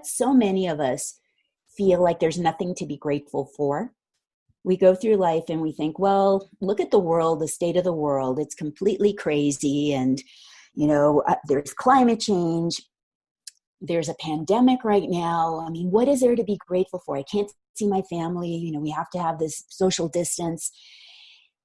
so many of us feel like there's nothing to be grateful for. We go through life and we think, well, look at the world, the state of the world. It's completely crazy. And, there's climate change. There's a pandemic right now. I mean, what is there to be grateful for? I can't see my family. We have to have this social distance.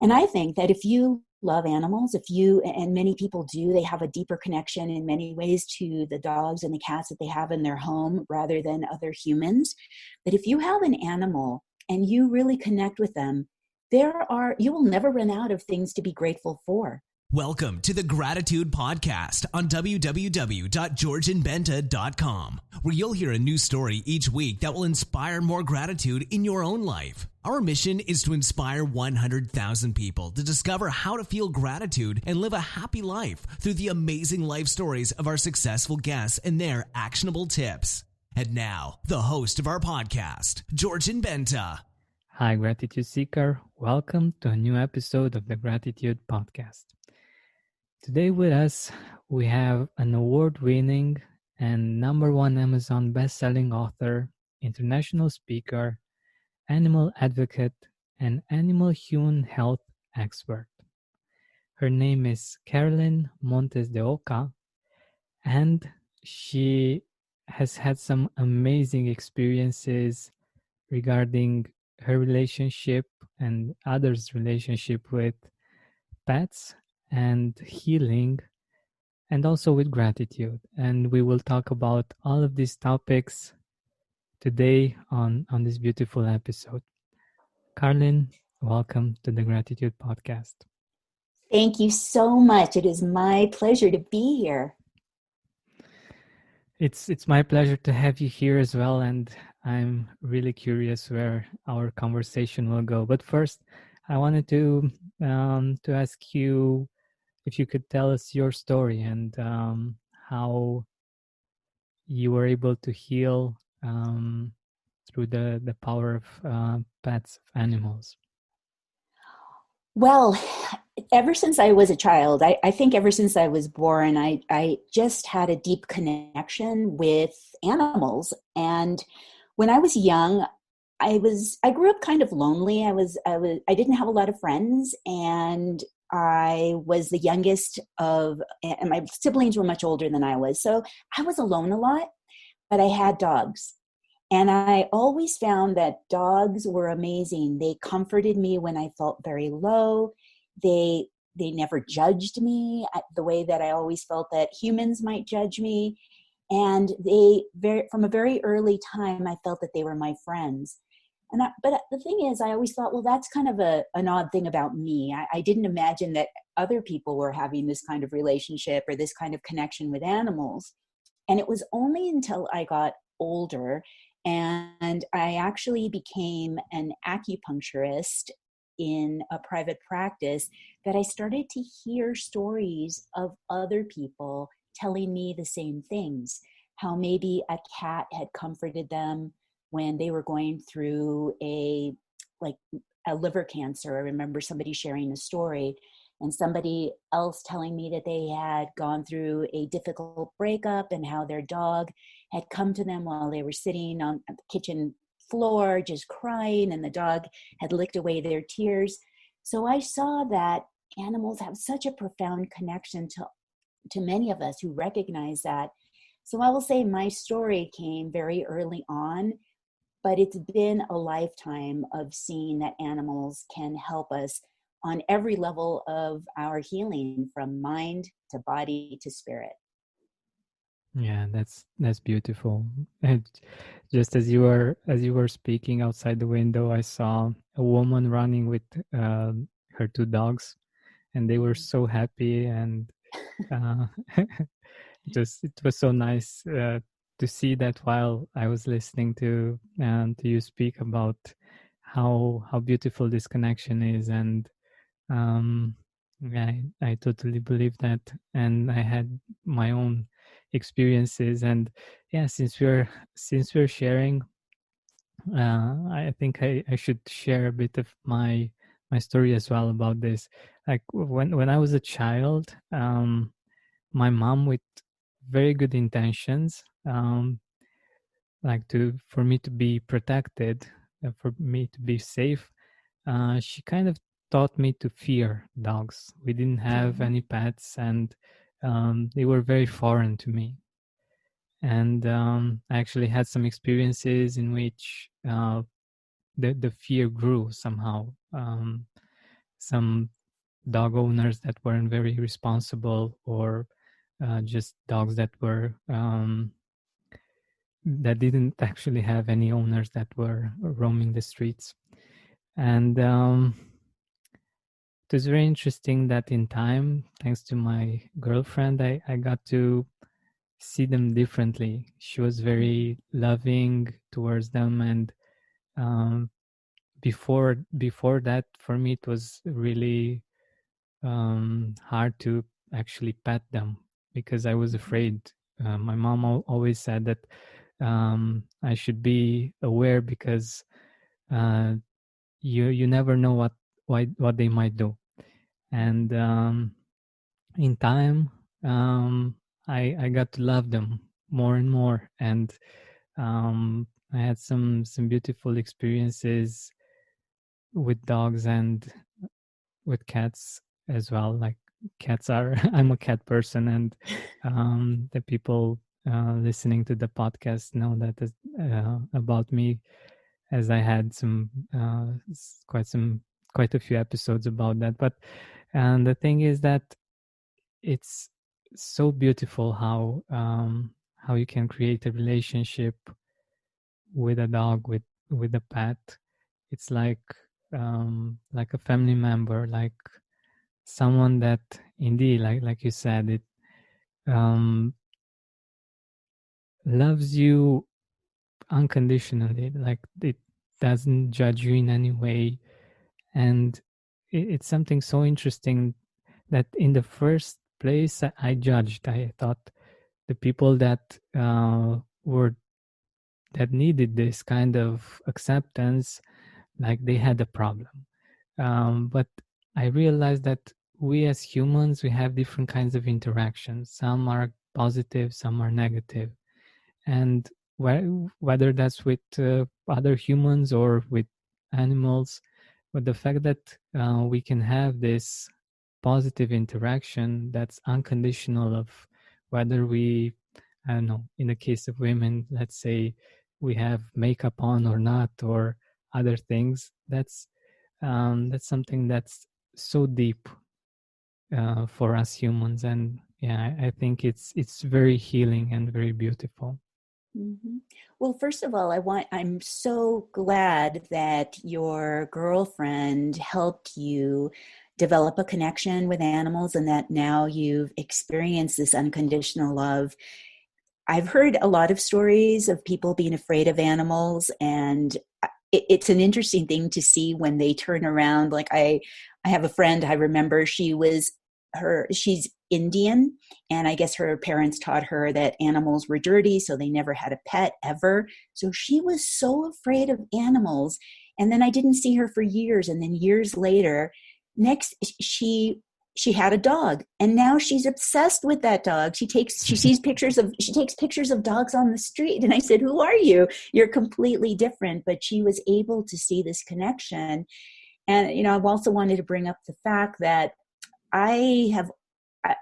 And I think that if you love animals, and many people do, they have a deeper connection in many ways to the dogs and the cats that they have in their home rather than other humans. But if you have an animal and you really connect with them, you will never run out of things to be grateful for. Welcome to the Gratitude Podcast on www.georgianbenta.com, where you'll hear a new story each week that will inspire more gratitude in your own life. Our mission is to inspire 100,000 people to discover how to feel gratitude and live a happy life through the amazing life stories of our successful guests and their actionable tips. And now, the host of our podcast, Georgian Benta. Hi, Gratitude Seeker. Welcome to a new episode of the Gratitude Podcast. Today with us, we have an award-winning and #1 Amazon best-selling author, international speaker, animal advocate, and animal-human health expert. Her name is Carlyn Montes de Oca, and she has had some amazing experiences regarding her relationship and others' relationship with pets and healing, and also with gratitude. And we will talk about all of these topics today on this beautiful episode. Carlyn, welcome to the Gratitude Podcast. Thank you so much. It is my pleasure to be here. It's my pleasure to have you here as well, and I'm really curious where our conversation will go. But first, I wanted to ask you if you could tell us your story and how you were able to heal through the power of pets, of animals. Well, ever since I was a child, I think ever since I was born, I just had a deep connection with animals. And when I was young, I grew up kind of lonely. I didn't have a lot of friends, and I was the youngest and my siblings were much older than I was. So I was alone a lot, but I had dogs. And I always found that dogs were amazing. They comforted me when I felt very low. They never judged me the way that I always felt that humans might judge me. And from a very early time, I felt that they were my friends. But the thing is, I always thought, well, that's kind of an odd thing about me. I didn't imagine that other people were having this kind of relationship or this kind of connection with animals. And it was only until I got older and I actually became an acupuncturist in a private practice that I started to hear stories of other people telling me the same things, how maybe a cat had comforted them when they were going through a liver cancer. I remember somebody sharing a story and somebody else telling me that they had gone through a difficult breakup and how their dog had come to them while they were sitting on the kitchen floor just crying, and the dog had licked away their tears. So I saw that animals have such a profound connection to many of us who recognize that. So I will say my story came very early on, but it's been a lifetime of seeing that animals can help us on every level of our healing, from mind to body to spirit. Yeah, that's beautiful. And just as you were speaking outside the window, I saw a woman running with her 2 dogs, and they were so happy, and it was so nice to see that while I was listening to you speak about how beautiful this connection is. And I totally believe that, and I had my own experiences. And yeah, since we're sharing, I think I should share a bit of my story as well about this. Like when I was a child, my mom, with very good intentions, like to for me to be protected, for me to be safe, she kind of taught me to fear dogs. We didn't have Mhm. any pets, and they were very foreign to me. And I actually had some experiences in which the fear grew somehow. Some dog owners that weren't very responsible, or just dogs that were that didn't actually have any owners, that were roaming the streets. And it was very interesting that in time, thanks to my girlfriend, I got to see them differently. She was very loving towards them, and um, before that, for me, it was really hard to actually pet them because I was Mhm. afraid. My mom always said that I should be aware because uh, you never know what they might do. And in time, um, I got to love them more and more, and I had some beautiful experiences with dogs and with cats as well. Like cats are, I'm a cat person, and the people listening to the podcast know that about me, as I had quite a few episodes about that. But and the thing is that it's so beautiful how you can create a relationship with a dog, with a pet. It's like a family member, like someone that indeed, like you said, it um loves you unconditionally, like it doesn't judge you in any way. And it's something so interesting that in the first place I judged. I thought the people were that needed this kind of acceptance, like they had a problem. But I realized that we as humans, we have different kinds of interactions. Some are positive, some are negative. And whether that's with other humans or with animals, but the fact that we can have this positive interaction that's unconditional, of whether we, I don't know, in the case of women, let's say we have makeup on or not, or other things, that's something that's so deep for us humans. And yeah, I think it's very healing and very beautiful. Mhm. Well, first of all, I'm so glad that your girlfriend helped you develop a connection with animals and that now you've experienced this unconditional love. I've heard a lot of stories of people being afraid of animals, and it's an interesting thing to see when they turn around. Like I have a friend. I remember she's Indian, and I guess her parents taught her that animals were dirty, so they never had a pet ever. So she was so afraid of animals, and then I didn't see her for years, and then years later, next she had a dog, and now she's obsessed with that dog. She takes pictures of dogs on the street, and I said, who are you? You're completely different. But she was able to see this connection. And I've also wanted to bring up the fact that I have,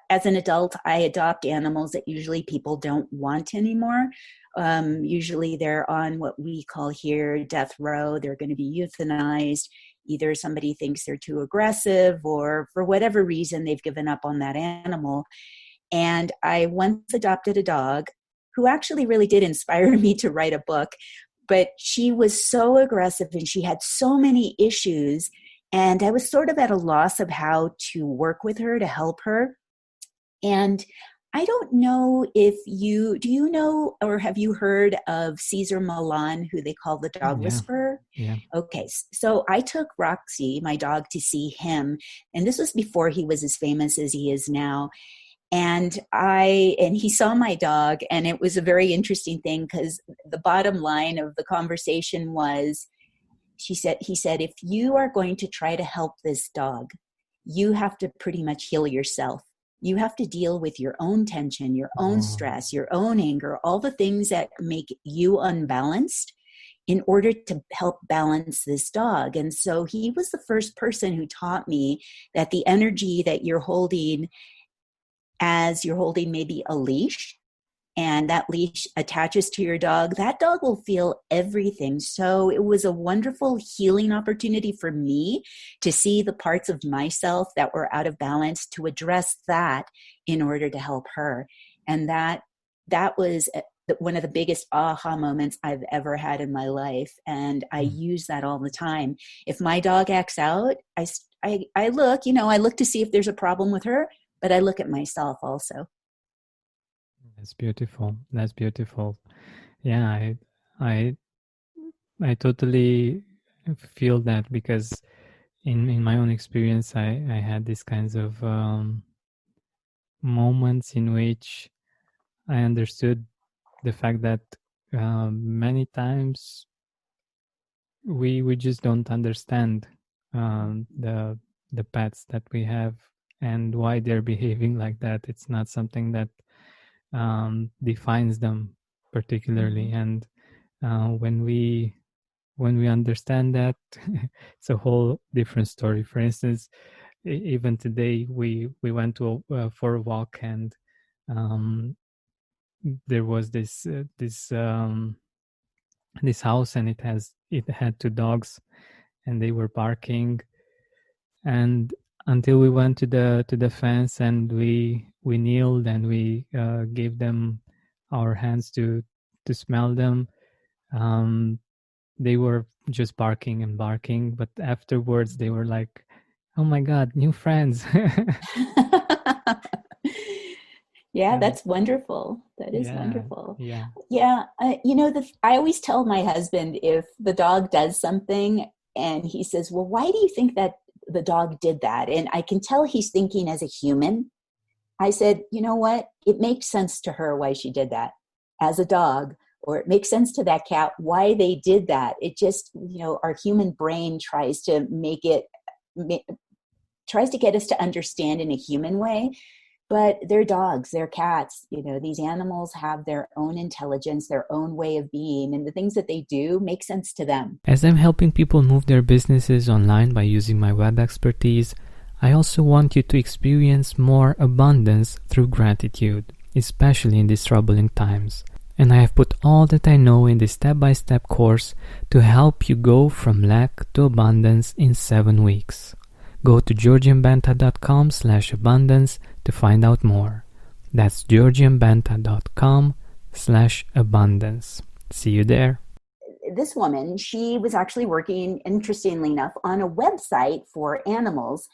as an adult, I adopt animals that usually people don't want anymore. Usually they're on what we call here death row. They're going to be euthanized. Either somebody thinks they're too aggressive, or for whatever reason, they've given up on that animal. And I once adopted a dog who actually really did inspire me to write a book, but she was so aggressive and she had so many issues. And I was sort of at a loss of how to work with her to help her. And I don't know if do you know, or have you heard of Caesar Milan, who they call the dog Yeah, whisperer? yeah. Okay, so I took Roxy, my dog, to see him. And this was before he was as famous as he is now. And he saw my dog, and it was a very interesting thing because the bottom line of the conversation was, he said, if you are going to try to help this dog, you have to pretty much heal yourself. You have to deal with your own tension, your own Oh, stress, your own anger, all the things that make you unbalanced in order to help balance this dog. And so he was the first person who taught me that the energy that you're holding, as you're holding maybe a leash, and that leash attaches to your dog, that dog will feel everything. So it was a wonderful healing opportunity for me to see the parts of myself that were out of balance, to address that in order to help her. And that was one of the biggest aha moments I've ever had in my life. And I use that all the time. If my dog acts out, I look, I look to see if there's a problem with her, but I look at myself also. that's beautiful. That's beautiful. Yeah, I I totally feel that, because in my own experience, I had these kinds of moments in which I understood the fact that many times we just don't understand the pets that we have and why they're behaving like that. It's not something that defines them particularly, and when we understand that, it's a whole different story. For instance, even today we went to for a walk, and um, there was this house, and it had two dogs, and they were barking, and until we went to the fence, and we kneeled, and we gave them our hands to smell them. um, they were just barking and barking, but afterwards they were like, "Oh my God, new friends!" Yeah, And that's wonderful. That is yeah, wonderful. yeah. Yeah, I always tell my husband, if the dog does something and he says, "Well, why do you think that the dog did that?" And I can tell he's thinking as a human. I said, "You know what? It makes sense to her why she did that as a dog, or it makes sense to that cat why they did that. It just, our human brain tries to tries to get us to understand in a human way, but they're dogs, they're cats. These animals have their own intelligence, their own way of being, and the things that they do make sense to them." As I'm helping people move their businesses online by using my web expertise, I also want you to experience more abundance through gratitude, especially in these troubling times. And I have put all that I know in this step-by-step course to help you go from lack to abundance in 7 weeks. Go to georgianbenta.com/abundance to find out more. That's georgianbenta.com/abundance. See you there. This woman, she was actually working, interestingly enough, on a website for animals.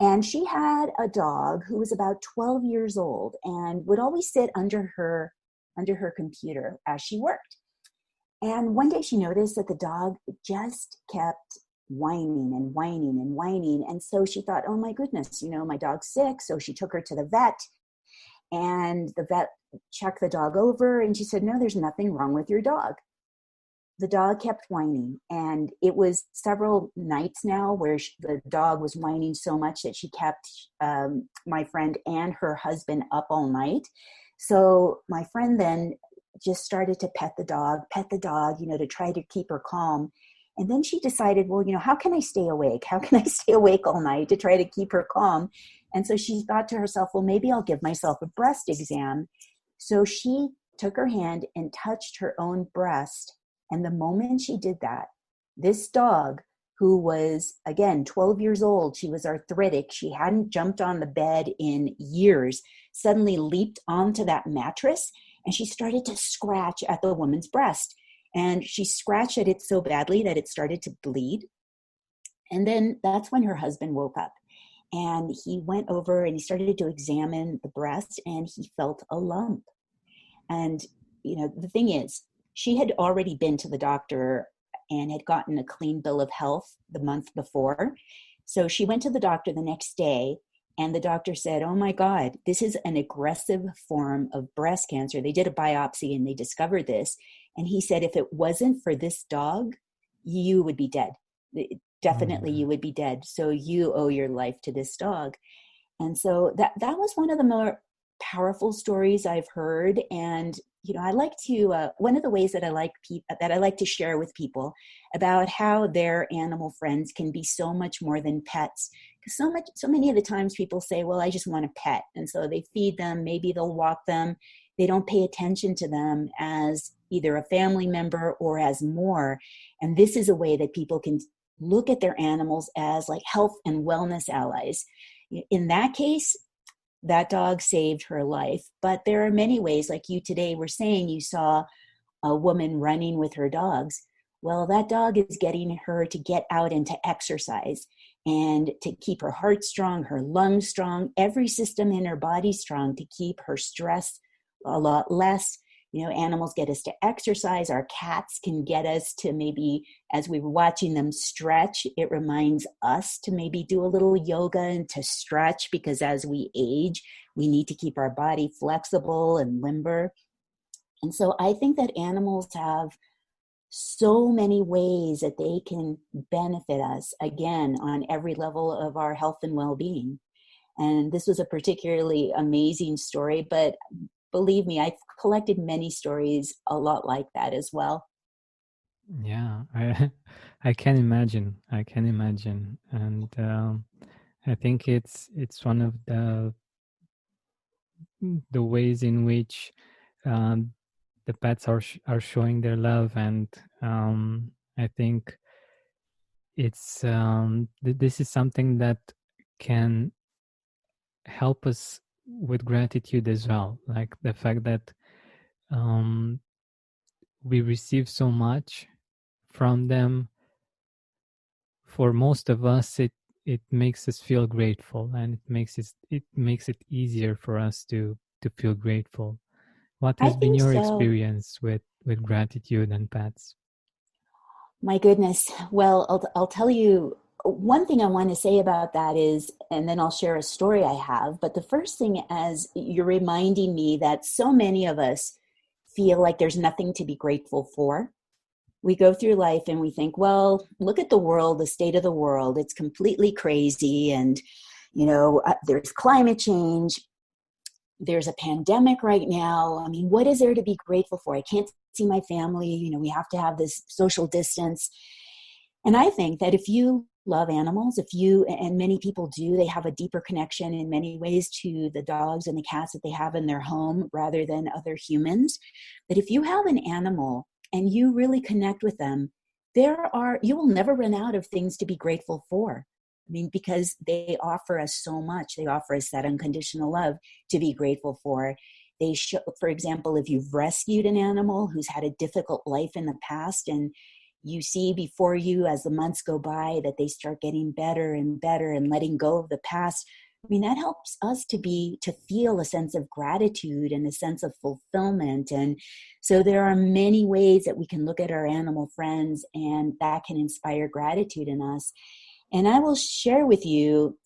And she had a dog who was about 12 years old and would always sit under her computer as she worked. And one day she noticed that the dog just kept whining and whining and whining. And so she thought, "Oh my goodness, my dog's sick." So she took her to the vet, and the vet checked the dog over, and she said, "No, there's nothing wrong with your dog." The dog kept whining, and it was several nights now where the dog was whining so much that she kept my friend and her husband up all night. So my friend then just started to pet the dog, to try to keep her calm. And then she decided, well, how can I stay awake? How can I stay awake all night to try to keep her calm? And so she thought to herself, well, maybe I'll give myself a breast exam. So she took her hand and touched her own breast. And the moment she did that, this dog, who was, again, 12 years old, she was arthritic, she hadn't jumped on the bed in years, suddenly leaped onto that mattress, and she started to scratch at the woman's breast. And she scratched at it so badly that it started to bleed. And then that's when her husband woke up. And he went over and he started to examine the breast, and he felt a lump. And, the thing is, she had already been to the doctor and had gotten a clean bill of health the month before. So she went to the doctor the next day, and the doctor said, "Oh my God, this is an aggressive form of breast cancer." They did a biopsy and they discovered this. And he said, "If it wasn't for this dog, you would be dead. Definitely you would be dead. So you owe your life to this dog." And so that was one of the more powerful stories I've heard. And I like to one of the ways that I like to share with people about how their animal friends can be so much more than pets. Because so many of the times people say, well, I just want a pet, and so they feed them, maybe they'll walk them. They don't pay attention to them as either a family member or as more. And this is a way that people can look at their animals as like health and wellness allies. In that case, that dog saved her life. But there are many ways, like you today were saying, you saw a woman running with her dogs. Well, that dog is getting her to get out and to exercise and to keep her heart strong, her lungs strong, every system in her body strong, to keep her stress a lot less. Animals get us to exercise. Our cats can get us to, maybe as we were watching them stretch, it reminds us to maybe do a little yoga and to stretch, because as we age, we need to keep our body flexible and limber. And so I think that animals have so many ways that they can benefit us, again, on every level of our health and well-being. And this was a particularly amazing story, but believe me, I've collected many stories a lot like that as well. Yeah, I I can imagine. I can imagine, and I think it's one of the ways in which um, the pets are showing their love, and I think it's this is something that can help us with gratitude as well, like the fact that um, we receive so much from them. For most of us, it makes us feel grateful, and it makes it easier for us to feel grateful. What I has been think your so. experience with gratitude and pets? My goodness. Well, I'll tell you one thing I want to say about that is, and then I'll share a story I have. But the first thing, as you're reminding me that so many of us feel like there's nothing to be grateful for. We go through life and we think, well, look at the world, the state of the world. It's completely crazy. And, there's climate change. There's a pandemic right now. I mean, what is there to be grateful for? I can't see my family. We have to have this social distance. And I think that if you love animals, and many people do, they have a deeper connection in many ways to the dogs and the cats that they have in their home rather than other humans. But if you have an animal and you really connect with them, you will never run out of things to be grateful for. I mean, because they offer us so much. They offer us that unconditional love to be grateful for. They show, for example, if you've rescued an animal who's had a difficult life in the past, and you see before you as the months go by that they start getting better and better and letting go of the past, I mean, that helps us to feel a sense of gratitude and a sense of fulfillment. And so there are many ways that we can look at our animal friends, and that can inspire gratitude in us. And I will share with you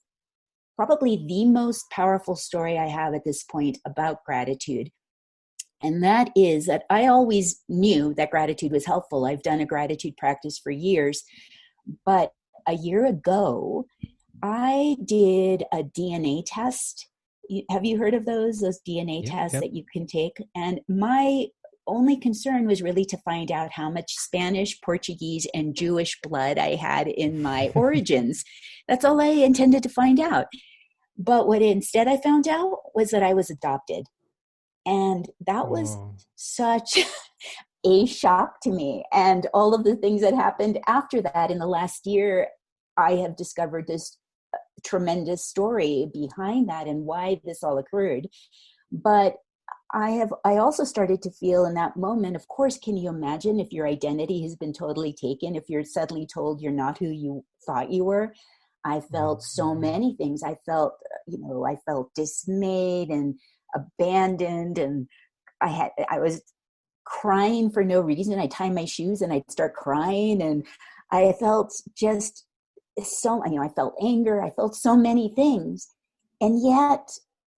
probably the most powerful story I have at this point about gratitude. And that is that I always knew that gratitude was helpful. I've done a gratitude practice for years. But a year ago, I did a DNA test. Have you heard of those DNA Yep, tests yep. that you can take? And my only concern was really to find out how much Spanish, Portuguese, and Jewish blood I had in my origins. That's all I intended to find out. But what instead I found out was that I was adopted. And that was Oh, such a shock to me. And all of the things that happened after that in the last year, I have discovered this tremendous story behind that and why this all occurred. But I also started to feel in that moment, of course, can you imagine if your identity has been totally taken, if you're suddenly told you're not who you thought you were? I felt so mm-hmm. many things. I felt dismayed and abandoned, and I was crying for no reason. I'd tie my shoes and I'd start crying, and I felt just I felt anger. I felt so many things. And yet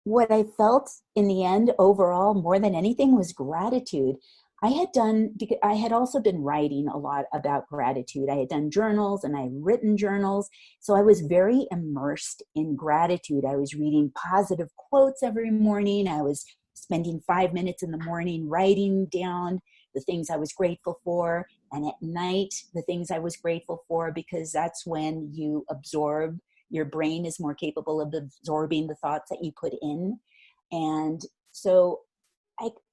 what I felt in the end overall more than anything was gratitude. because I had also been writing a lot about gratitude. I had done journals and I had written journals. So I was very immersed in gratitude. I was reading positive quotes every morning. I was spending 5 minutes in the morning writing down the things I was grateful for. And at night, the things I was grateful for, because that's when you absorb, your brain is more capable of absorbing the thoughts that you put in. And so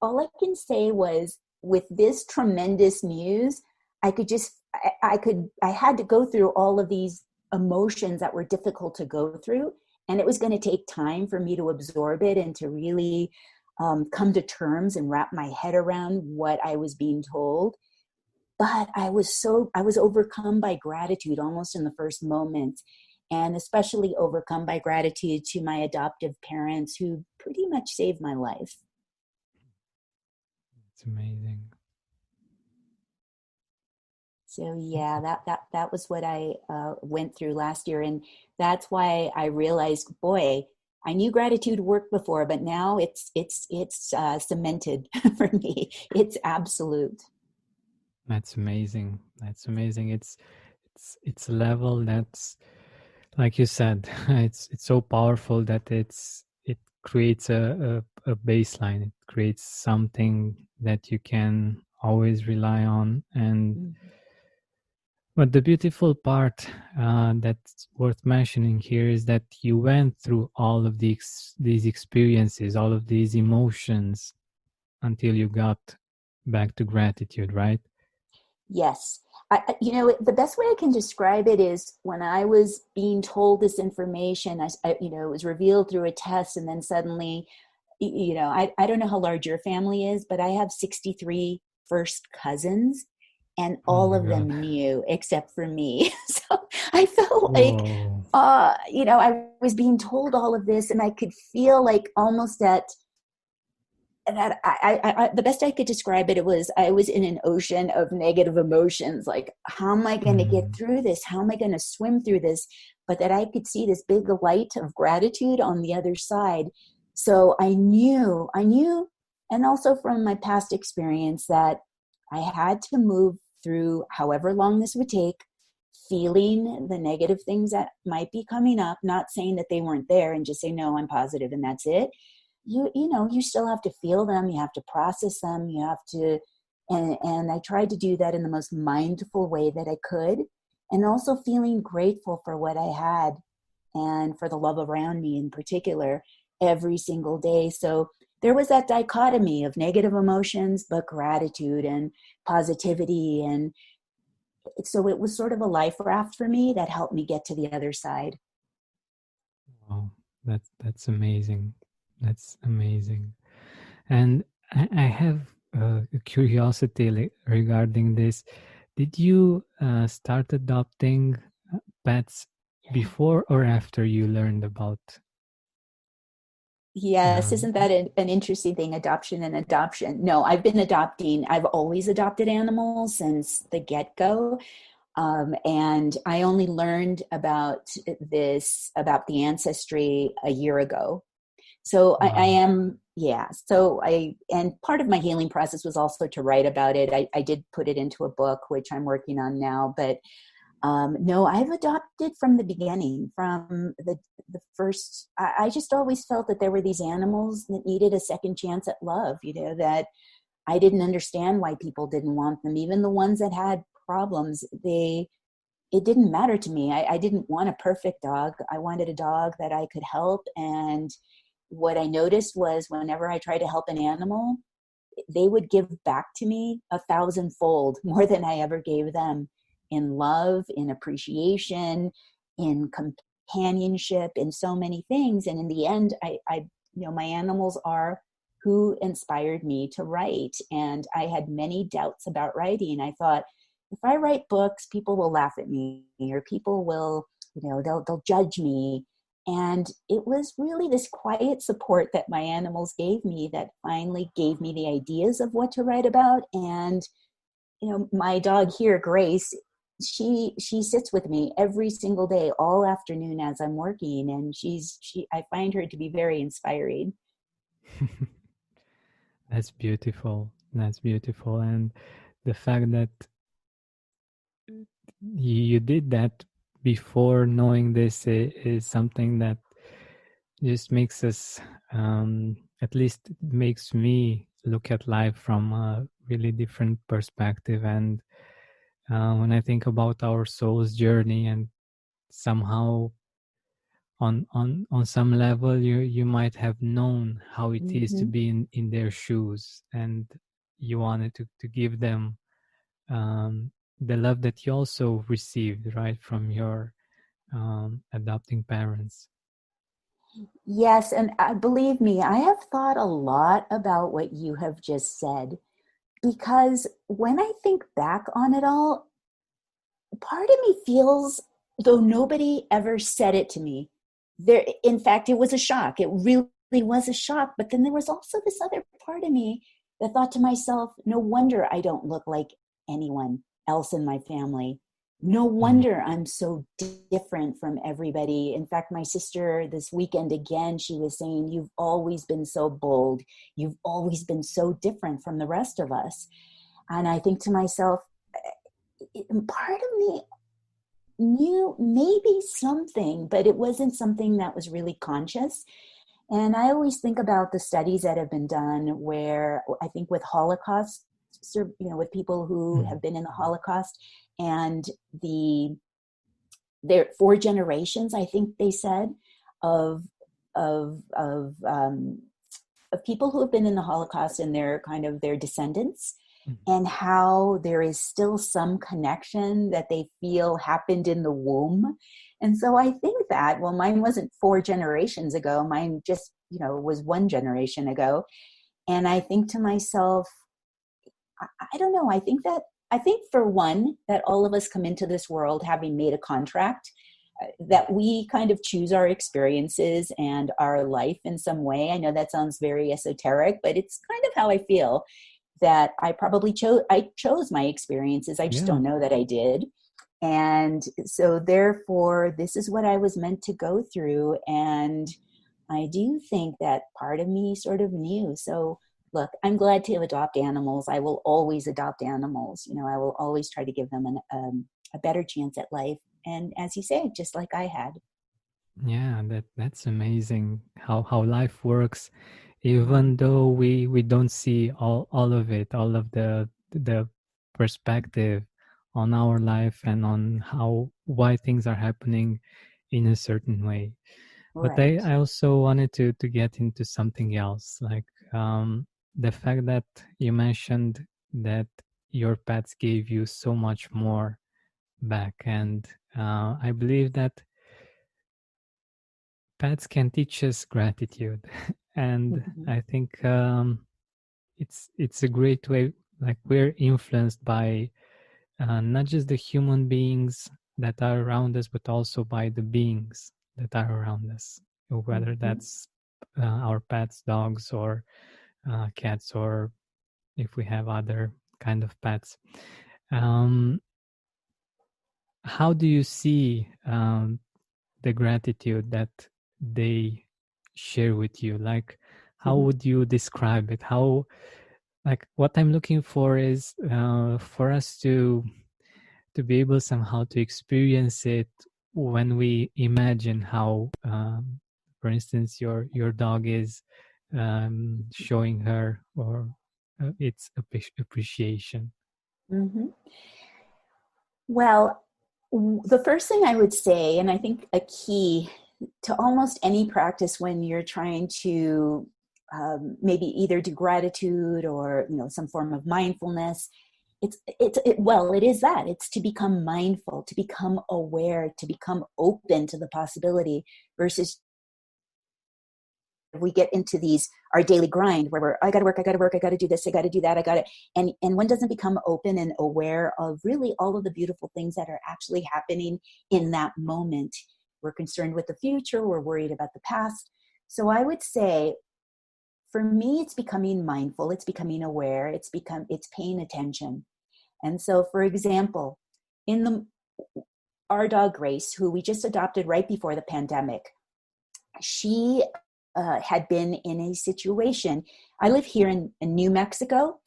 all I can say was, with this tremendous news, I had to go through all of these emotions that were difficult to go through. And it was going to take time for me to absorb it and to really come to terms and wrap my head around what I was being told. But I was overcome by gratitude almost in the first moment, and especially overcome by gratitude to my adoptive parents, who pretty much saved my life. It's amazing. So yeah, that was what I went through last year, and that's why I realized, boy, I knew gratitude worked before, but now it's cemented for me. It's absolute. That's amazing. That's amazing. It's a level that's, like you said, it's so powerful that it creates a baseline. It creates something that you can always rely on. And but the beautiful part that's worth mentioning here is that you went through all of these experiences, all of these emotions, until you got back to gratitude, right? Yes. The best way I can describe it is, when I was being told this information, it was revealed through a test, and then suddenly, I don't know how large your family is, but I have 63 first cousins, and Oh all my of them God. knew except for me. So I felt like, Whoa. I was being told all of this, and I could feel like almost that the best I could describe it was, I was in an ocean of negative emotions. Like, how am I going to get Mm. through this? How am I going to swim through this? But that I could see this big light of gratitude on the other side. So I knew, and also from my past experience, that I had to move through however long this would take, feeling the negative things that might be coming up, not saying that they weren't there and just say, no, I'm positive and that's it. You still have to feel them, you have to process them, you have to, and I tried to do that in the most mindful way that I could, and also feeling grateful for what I had and for the love around me in particular, every single day. So there was that dichotomy of negative emotions but gratitude and positivity, and so it was sort of a life raft for me that helped me get to the other side. Wow, that's amazing. That's amazing. And I have a curiosity regarding this. Did you start adopting pets before or after you learned about? Yes, Um, isn't that an interesting thing? Adoption and adoption. No, I've always adopted animals since the get-go. And I only learned about the ancestry a year ago. So I wow. am, yeah. And part of my healing process was also to write about it. I did put it into a book, which I'm working on now, but no, I've adopted from the beginning, from the first. I just always felt that there were these animals that needed a second chance at love, that I didn't understand why people didn't want them. Even the ones that had problems, it didn't matter to me. I didn't want a perfect dog. I wanted a dog that I could help. And what I noticed was, whenever I tried to help an animal, they would give back to me 1,000-fold more than I ever gave them, in love, in appreciation, in companionship, in so many things. And in the end, my animals are who inspired me to write. And I had many doubts about writing. I thought, if I write books, people will laugh at me, or people will, they'll judge me. And it was really this quiet support that my animals gave me that finally gave me the ideas of what to write about. And, my dog here, Grace, she sits with me every single day, all afternoon as I'm working. And I find her to be very inspiring. That's beautiful. That's beautiful. And the fact that you did that before knowing this is something that just makes us, at least makes me look at life from a really different perspective. And when I think about our soul's journey, and somehow on some level you might have known how it is to Mm-hmm. be in their shoes, and you wanted to give them the love that you also received, right, from your adopting parents. Yes, and believe me, I have thought a lot about what you have just said because when I think back on it all, part of me feels though nobody ever said it to me. There, in fact, it was a shock. It really was a shock. But then there was also this other part of me that thought to myself, no wonder I don't look like anyone else in my family. No Mm. wonder I'm so different from everybody. In fact, my sister this weekend again, she was saying, you've always been so bold. You've always been so different from the rest of us. And I think to myself, part of me knew maybe something, but it wasn't something that was really conscious. And I always think about the studies that have been done where I think with Holocaust, with people who Mm. have been in the Holocaust and their 4 generations, I think they said, of of of um, of people who have been in the Holocaust and their descendants, Mm. and how there is still some connection that they feel happened in the womb. And so I think that, well, mine wasn't 4 generations ago, mine just, was 1 generation ago. And I think to myself, I don't know, I think for one, that all of us come into this world having made a contract, that we kind of choose our experiences and our life in some way. I know that sounds very esoteric, but it's kind of how I feel, that I probably chose my experiences. I just Yeah. don't know that I did. And so therefore, this is what I was meant to go through. And I do think that part of me sort of knew. So look, I'm glad to adopt animals. I will always adopt animals. I will always try to give them a better chance at life. And as you say, just like I had. Yeah, that's amazing how life works, Yeah. even though we don't see all of it, all of the perspective on our life and on how why things are happening in a certain way. But Right. I also wanted to get into something else, like the fact that you mentioned that your pets gave you so much more back, and I believe that pets can teach us gratitude. And Mhm. I think it's a great way, like we're influenced by not just the human beings that are around us, but also by the beings that are around us, whether Mhm. that's our pets, dogs, or cats, or if we have other kind of pets. um, how do you see the gratitude that they share with you? Like, how Mhm. would you describe it? How, like, what I'm looking for is for us to be able somehow to experience it when we imagine how, for instance, your dog is showing her or its appreciation. Mhm. Well, the first thing I would say, and I think a key to almost any practice when you're trying to maybe either do gratitude or some form of mindfulness, well, it is that it's to become mindful, to become aware, to become open to the possibility, versus we get into these our daily grind where I got to work, I got to work, I got to do this, I got to do that, I got to, and one doesn't become open and aware of really all of the beautiful things that are actually happening in that moment. We're concerned with the future, we're worried about the past. So I would say, for me, it's becoming mindful, it's becoming aware, it's paying attention. And so, for example, in the our dog Grace, who we just adopted right before the pandemic, she had been in a situation. I live here in New Mexico,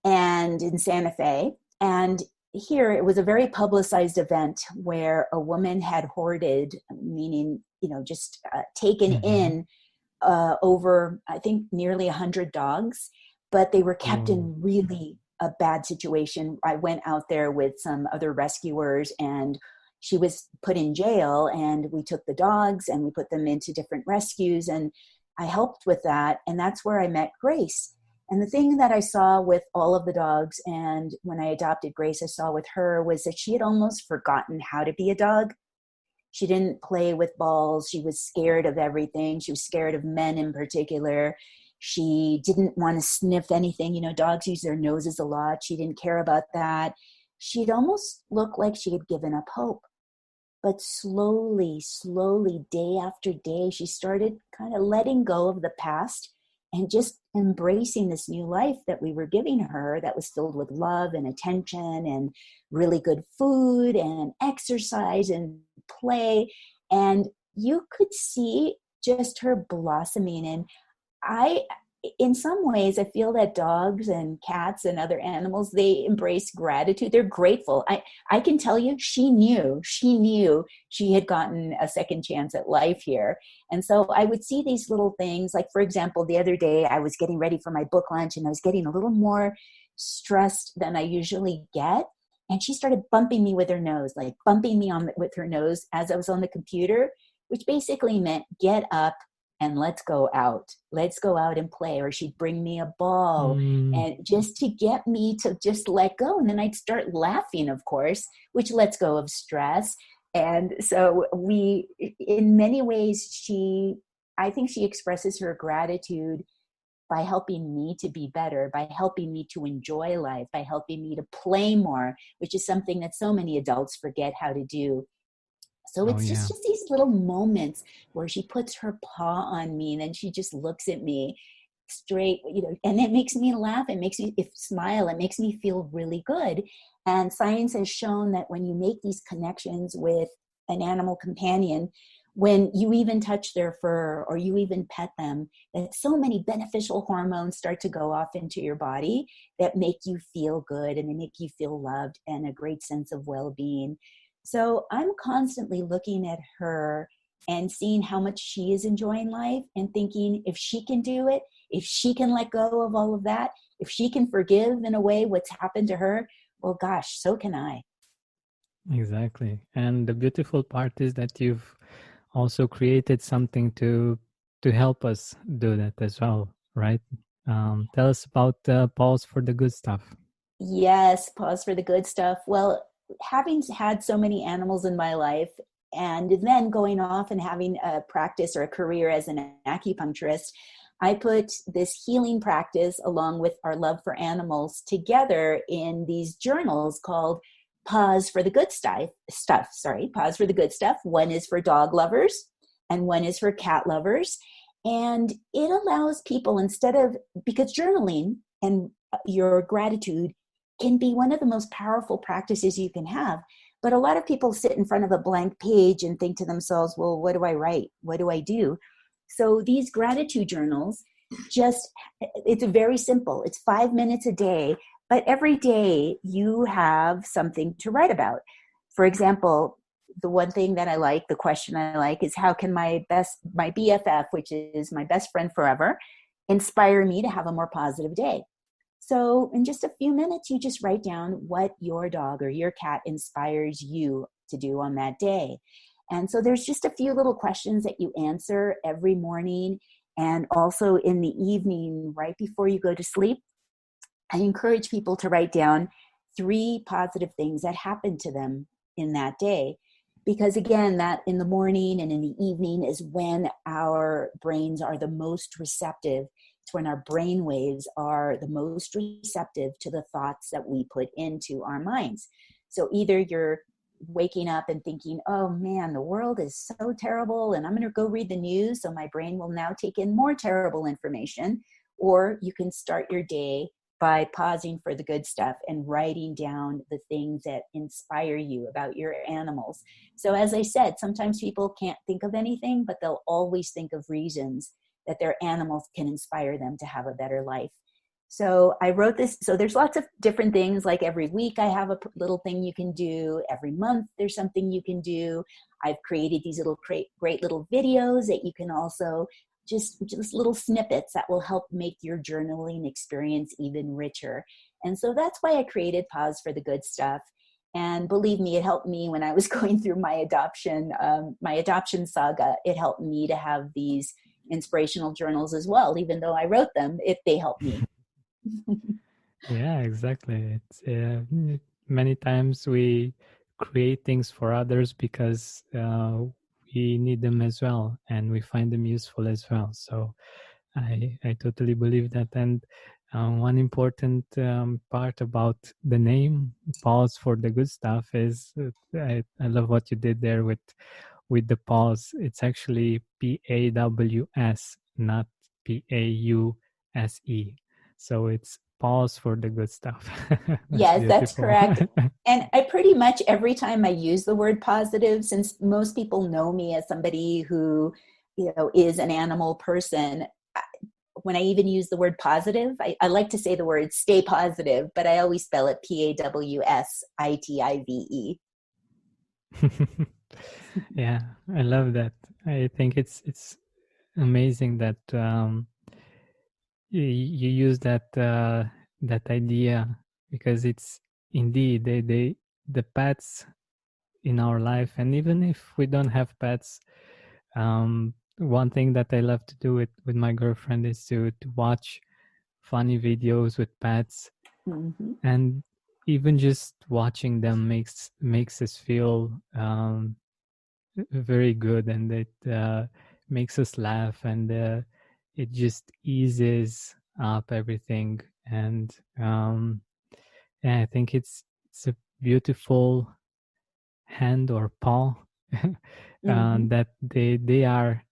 and in Santa Fe. And here it was a very publicized event where a woman had hoarded, meaning, just taken Mm-hmm. in over, I think, nearly 100 dogs, but they were kept Oh. in really a bad situation. I went out there with some other rescuers, and she was put in jail, and we took the dogs and we put them into different rescues, and I helped with that. And that's where I met Grace. And the thing that I saw with all of the dogs, and when I adopted Grace, I saw with her, was that she had almost forgotten how to be a dog. She didn't play with balls. She was scared of everything. She was scared of men in particular. She didn't want to sniff anything. Dogs use their noses a lot. She didn't care about that. She'd almost look like she had given up hope. But slowly, day after day, she started kind of letting go of the past and just embracing this new life that we were giving her, that was filled with love and attention and really good food and exercise and play. And you could see just her blossoming. And I, in some ways, I feel that dogs and cats and other animals, they embrace gratitude. They're grateful. I can tell you, she knew she had gotten a second chance at life here. And so I would see these little things, like, for example, the other day I was getting ready for my book lunch and I was getting a little more stressed than I usually get. And she started bumping me with her nose, like bumping me with her nose as I was on the computer, which basically meant get up and let's go out. Let's go out and play. Or she'd bring me a ball, Mm. and just to get me to just let go. And then I'd start laughing, of course, which lets go of stress. And so in many ways, I think she expresses her gratitude by helping me to be better, by helping me to enjoy life, by helping me to play more, which is something that so many adults forget how to do. So Oh it's yeah. just these little moments where she puts her paw on me and then she just looks at me straight, and it makes me laugh. It makes me smile. It makes me feel really good. And science has shown that when you make these connections with an animal companion, when you even touch their fur or you even pet them, that so many beneficial hormones start to go off into your body that make you feel good and they make you feel loved and a great sense of well-being. So I'm constantly looking at her and seeing how much she is enjoying life and thinking, if she can do it, if she can let go of all of that, if she can forgive in a way what's happened to her, well, gosh, so can I. Exactly. And the beautiful part is that you've also created something to help us do that as well, right? Tell us about Paws for the Good Stuff. Yes, pause for the good stuff. Well, having had so many animals in my life and then going off and having a practice or a career as an acupuncturist, I put this healing practice along with our love for animals together in these journals called Pause for the Good Pause for the Good Stuff. One is for dog lovers and one is for cat lovers. And it allows people, instead of, because journaling and your gratitude can be one of the most powerful practices you can have. But a lot of people sit in front of a blank page and think to themselves, well, what do I write? What do I do? So these gratitude journals, it's very simple. It's 5 minutes a day, but every day you have something to write about. For example, the one thing that I like, the question I like, is how can my BFF, which is my best friend forever, inspire me to have a more positive day? So in just a few minutes, you just write down what your dog or your cat inspires you to do on that day. And so there's just a few little questions that you answer every morning and also in the evening, right before you go to sleep. I encourage people to write down 3 positive things that happened to them in that day. Because again, that in the morning and in the evening is when our brains are the most receptive. It's when our brain waves are the most receptive to the thoughts that we put into our minds. So either you're waking up and thinking, oh man, the world is so terrible and I'm going to go read the news, so my brain will now take in more terrible information. Or you can start your day by pausing for the good stuff and writing down the things that inspire you about your animals. So as I said, sometimes people can't think of anything, but they'll always think of reasons that their animals can inspire them to have a better life. So I wrote this. So there's lots of different things. Like every week, I have a little thing you can do. Every month, there's something you can do. I've created these little great little videos that you can also just little snippets that will help make your journaling experience even richer. And so that's why I created Pause for the Good Stuff. And believe me, it helped me when I was going through my adoption saga. It helped me to have these inspirational journals as well. Even though I wrote them, they helped me. Yeah, exactly. It's many times we create things for others because we need them as well, and we find them useful as well. So I totally believe that. And one important part about the name "Pause for the Good Stuff" is I love what you did there with the pause. It's actually PAWS, not PAUSE. So it's pause for the good stuff. That's Yes, that's beautiful. correct. And I pretty much every time I use the word positive, since most people know me as somebody who, is an animal person, when I even use the word positive, I like to say the word stay positive, but I always spell it PAWSITIVE. Yeah, I love that. I think it's amazing that you use that idea, because it's indeed the pets in our life. And even if we don't have pets, one thing that I love to do with my girlfriend is to watch funny videos with pets. Mm-hmm. And even just watching them makes us feel very good, and it makes us laugh, and it just eases up everything. And yeah, I think it's a beautiful hand or paw Mm-hmm. that they are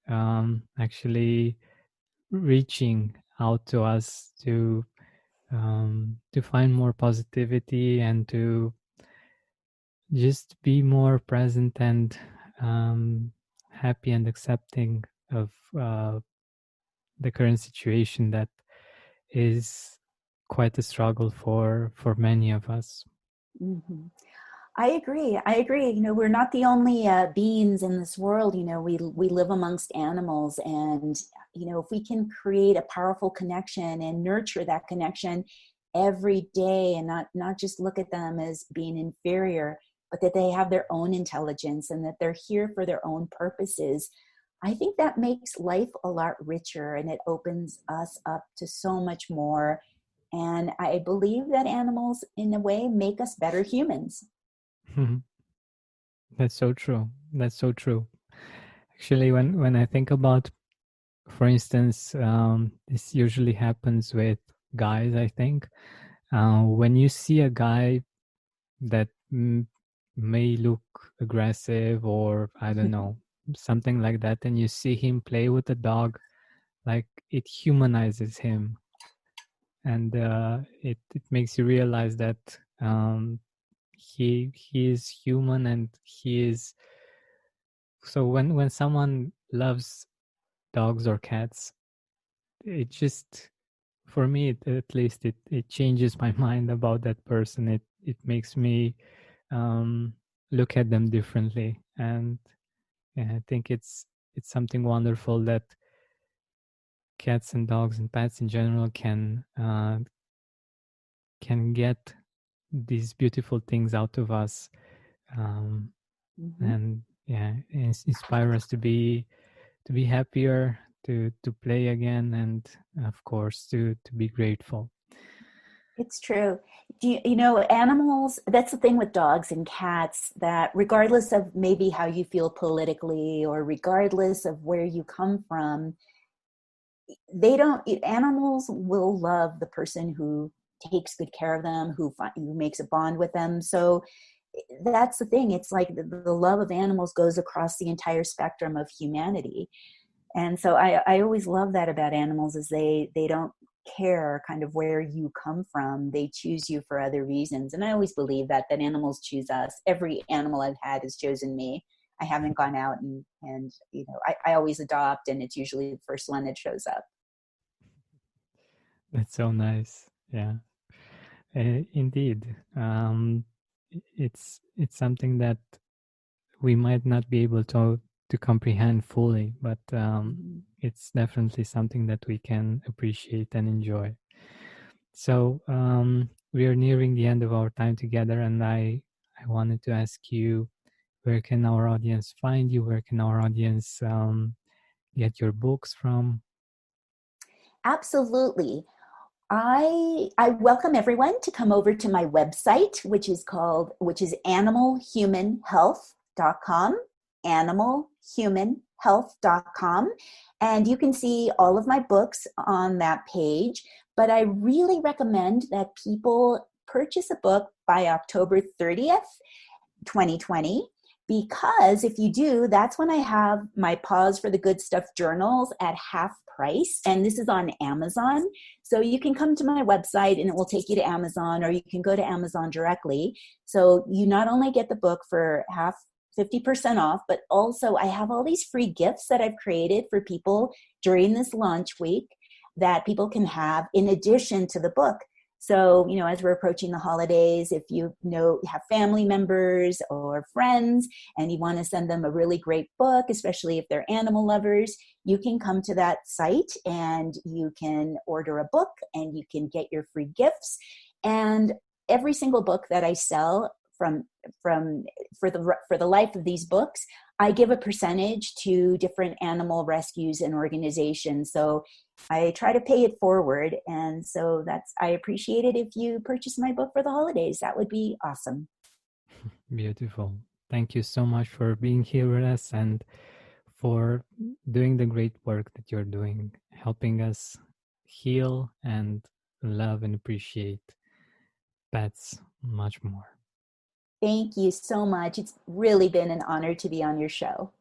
actually reaching out to us to find more positivity, and to just be more present and happy and accepting of the current situation that is quite a struggle for many of us. Mm-hmm. I agree. I agree. We're not the only beings in this world. We live amongst animals, and if we can create a powerful connection and nurture that connection every day, and not just look at them as being inferior, but that they have their own intelligence and that they're here for their own purposes. I think that makes life a lot richer, and it opens us up to so much more. And I believe that animals, in a way, make us better humans. That's so true. That's so true. Actually, when I think about, for instance, this usually happens with guys, I think. When you see a guy that may look aggressive, or I don't know, something like that, and you see him play with a dog, like it humanizes him. And it makes you realize that he is human, and he is. So when someone loves dogs or cats, it just, for me, at least, it changes my mind about that person. It makes me um, look at them differently. And yeah, I think it's something wonderful that cats and dogs and pets in general can get these beautiful things out of us, um, Mhm. and yeah, inspire us to be happier, to play again, and of course to be grateful. It's true. Animals, that's the thing with dogs and cats, that regardless of maybe how you feel politically or regardless of where you come from, animals will love the person who takes good care of them, who makes a bond with them. So that's the thing. It's like the love of animals goes across the entire spectrum of humanity. And so I always love that about animals, is they don't care kind of where you come from. They choose you for other reasons. And I always believe that animals choose us. Every animal I've had has chosen me. I haven't gone out and I always adopt, and it's usually the first one that shows up. That's so nice. Yeah, indeed. It's something that we might not be able to comprehend fully, but Mhm. it's definitely something that we can appreciate and enjoy. So we are nearing the end of our time together, and I wanted to ask you, where can our audience find you? Where can our audience get your books from? Absolutely. I welcome everyone to come over to my website, which is animalhumanhealth.com, animalhumanhealth.com. And you can see all of my books on that page. But I really recommend that people purchase a book by October 30th 2020, because if you do, that's when I have my Paws for the Good Stuff journals at half price. And this is on Amazon. So you can come to my website and it will take you to Amazon, or you can go to Amazon directly. So you not only get the book for 50% off, but also I have all these free gifts that I've created for people during this launch week that people can have in addition to the book. So, as we're approaching the holidays, if you have family members or friends and you want to send them a really great book, especially if they're animal lovers, you can come to that site and you can order a book and you can get your free gifts. And every single book that I sell from for the life of these books, I give a percentage to different animal rescues and organizations. So I try to pay it forward. And so I appreciate it if you purchase my book for the holidays. That would be awesome. Beautiful. Thank you so much for being here with us and for doing the great work that you're doing, helping us heal and love and appreciate pets much more. Thank you so much. It's really been an honor to be on your show.